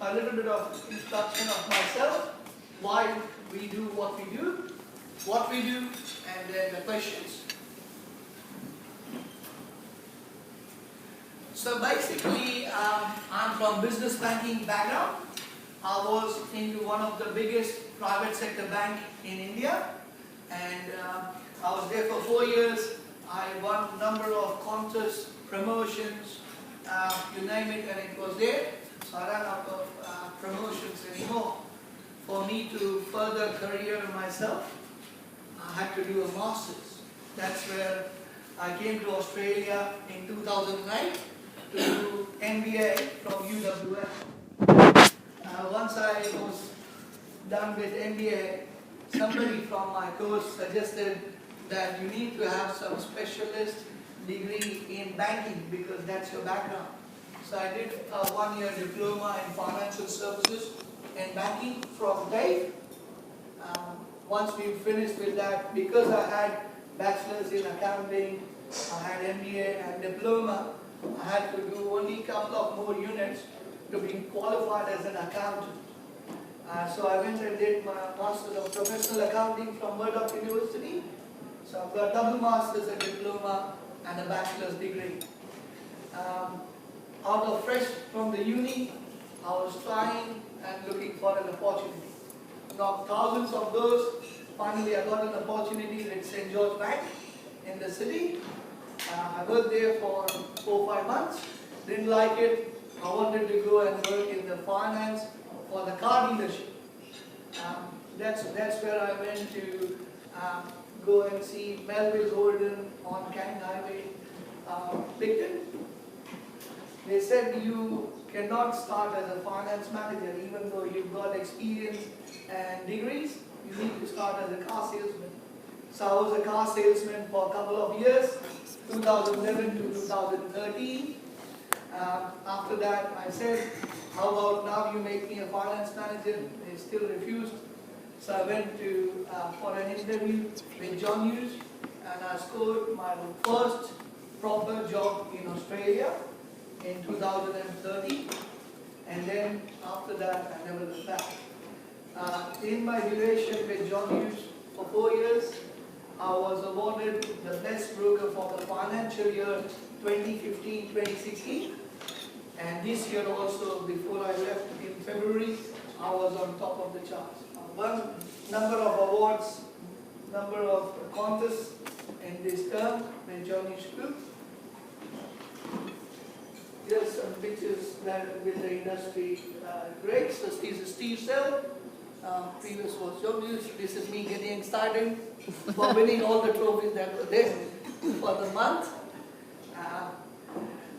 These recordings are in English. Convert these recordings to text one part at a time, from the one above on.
a little bit of introduction of myself, why we do, and then the questions. So basically, I'm from business banking background. I was into one of the biggest private sector bank in India, and I was there for 4 years. I won a number of contests, promotions, you name it, and it was there. So I ran out of promotions anymore. For me to further career myself, I had to do a master's. That's where I came to Australia in 2009 to do MBA from UWF. Once I was done with MBA, somebody from my course suggested that you need to have some specialist degree in banking because that's your background. So I did a 1-year diploma in financial services and banking from TAFE. Once we finished with that, because I had bachelor's in accounting, I had MBA and diploma, I had to do only a couple of more units to be qualified as an accountant. So I went and did my Master's of Professional Accounting from Murdoch University. So I've got double Master's, a diploma and a bachelor's degree. Out of fresh from the uni, I was trying and looking for an opportunity. Now thousands of those, finally I got an opportunity with St. George Bank in the city. I worked there for 4 or 5 months, didn't like it. I wanted to go and work in the finance for the car dealership. That's where I went to go and see Melville Holden on Canning Highway, Picton. They said you cannot start as a finance manager even though you've got experience and degrees. You need to start as a car salesman. So I was a car salesman for a couple of years, 2011 to 2013. After that I said, how about now you make me a finance manager? They still refused. So I went to for an interview with John Hughes, and I scored my first proper job in Australia in 2013, and then after that I never looked back. In my duration with John Hughes for 4 years, I was awarded the best broker for the financial year 2015-2016, and this year also, before I left in February, I was on top of the charts. Won number of awards, number of contests in this term with John Hughes Group. Here's some pictures that with the industry greats. So this is Steve Sell. Previous was John Hughes. This is me getting started for winning all the trophies that were there for the month.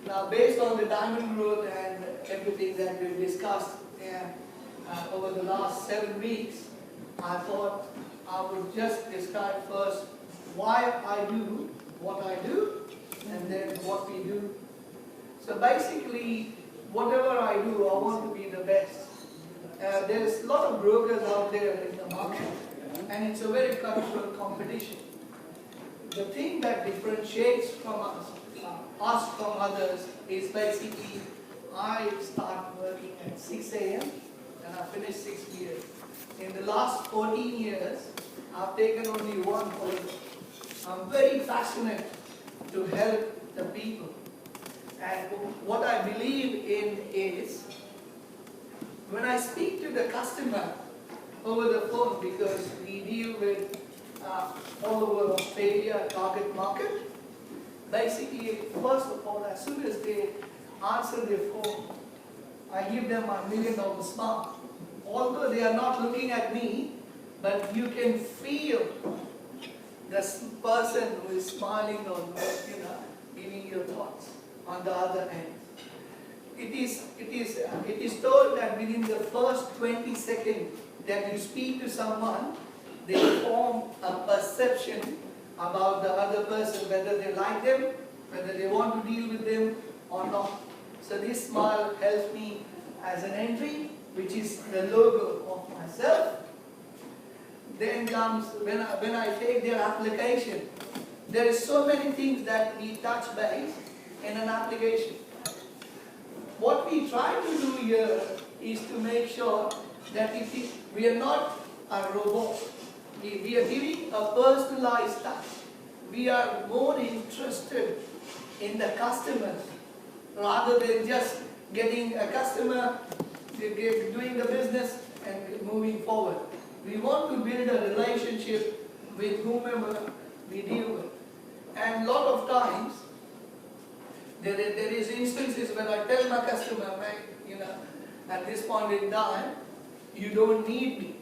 Now, based on the diamond growth and everything that we discussed over the last 7 weeks, I thought I would just describe first why I do what I do, and then what we do. So basically, whatever I do, I want to be the best. There's a lot of brokers out there in the market, and it's a very cutthroat competition. The thing that differentiates from us from others is basically I start working at 6 a.m. and I finish 6 p.m. In the last 14 years, I've taken only one holiday. I'm very passionate to help the people. And what I believe in is, when I speak to the customer over the phone, because we deal with all over Australia target market, basically, first of all, as soon as they answer their phone, I give them a $1 million smile. Although they are not looking at me, but you can feel the person who is smiling or giving your thoughts on the other end. It is told that within the first 20 seconds that you speak to someone, they form a perception about the other person, whether they like them, whether they want to deal with them or not. So this smile helps me as an entry, which is the logo of myself. Then comes when I take their application. There is so many things that we touch base in an application. What we try to do here is to make sure that we are not a robot. We are giving a personalized touch. We are more interested in the customers rather than just getting a customer, doing the business and moving forward. We want to build a relationship with whomever we deal with. And a lot of times, there is instances when I tell my customer, at this point in time, you don't need me.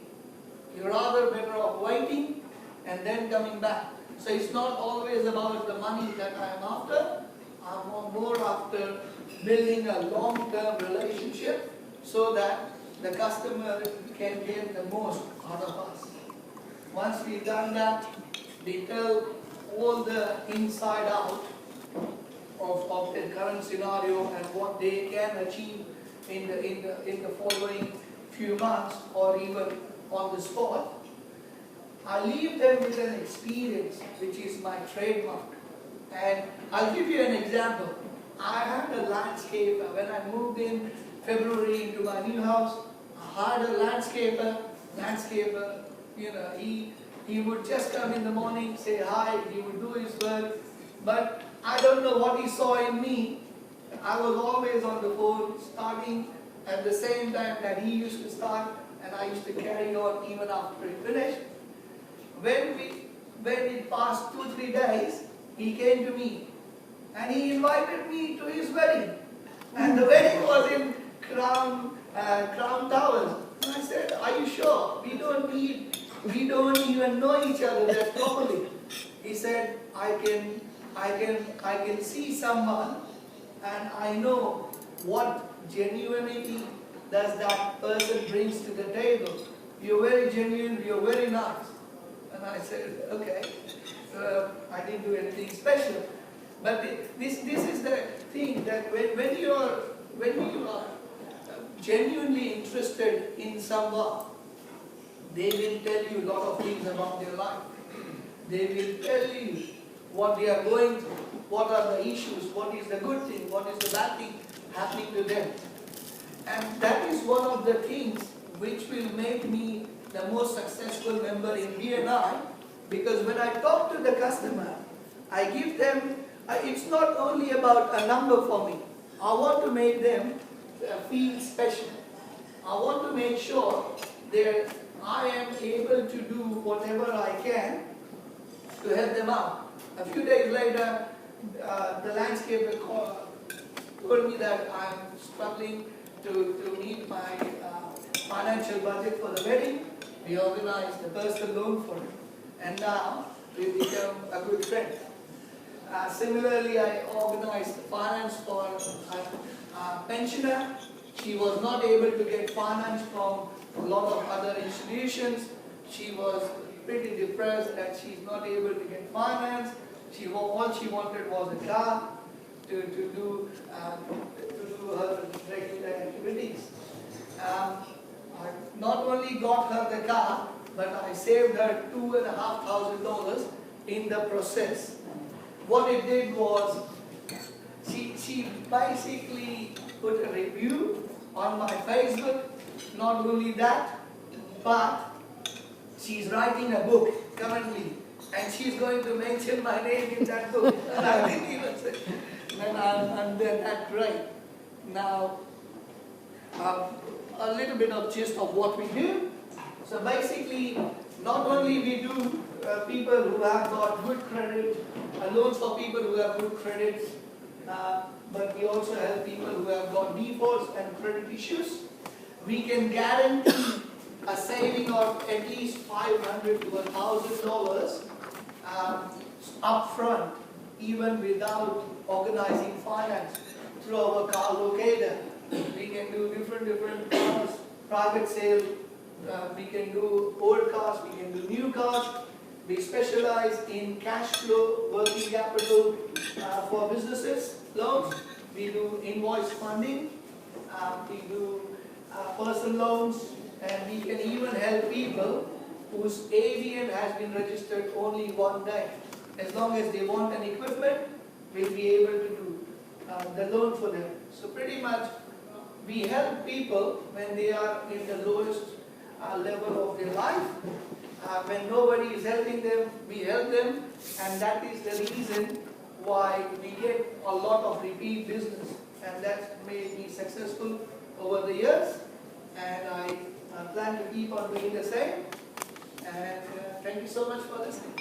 You're rather better off waiting and then coming back. So it's not always about the money that I'm after. I'm more after building a long-term relationship so that the customer can get the most out of us. Once we've done that, we tell all the inside out of the current scenario and what they can achieve in the following few months or even on the spot. I leave them with an experience which is my trademark. And I'll give you an example. I had a landscaper when I moved in February into my new house. I hired a landscaper, he would just come in the morning, say hi, he would do his work, but I don't know what he saw in me. I was always on the phone, starting at the same time that he used to start, and I used to carry on even after he finished. When it passed 2-3 days, he came to me, and he invited me to his wedding. And the wedding was in Crown Towers. And I said, are you sure? We don't even know each other that properly. He said, I can see someone and I know what genuinity does that person brings to the table. You're very genuine, you're very nice. And I said, okay, I didn't do anything special. But this is the thing that when you are genuinely interested in someone, they will tell you a lot of things about their life. They will tell you what they are going through, what are the issues, what is the good thing, what is the bad thing happening to them. And that is one of the things which will make me the most successful member in BNI, because when I talk to the customer, I give them, it's not only about a number for me. I want to make them feel special. I want to make sure that I am able to do whatever I can to help them out. A few days later, the landscaper told me that I'm struggling to meet my financial budget for the wedding. We organized a personal loan for him, and now we've become a good friend. Similarly, I organized finance for a pensioner. She was not able to get finance from a lot of other institutions. She was pretty depressed that she's not able to get finance. All she wanted was a car to do her regular activities. I not only got her the car, but I saved her $2,500 in the process. What it did was, she basically put a review on my Facebook. Not only that, but she's writing a book currently, and she's going to mention my name in that book. And I didn't even say, and I'm that great. Now, a little bit of gist of what we do. So basically, not only we do people who have got good credit, loans for people who have good credit, but we also help people who have got defaults and credit issues. We can guarantee a saving of at least $500 to $1,000 upfront, even without organizing finance through our car locator. We can do different cars, private sale. We can do old cars, we can do new cars. We specialize in cash flow, working capital for businesses, loans. We do invoice funding. We do personal loans, and we can even help people whose AVN has been registered only one day. As long as they want an equipment, we'll be able to do the loan for them. So pretty much we help people when they are in the lowest level of their life. When nobody is helping them, we help them, and that is the reason why we get a lot of repeat business, and that's made me successful over the years, and I plan to keep on doing the same. And thank you so much for listening.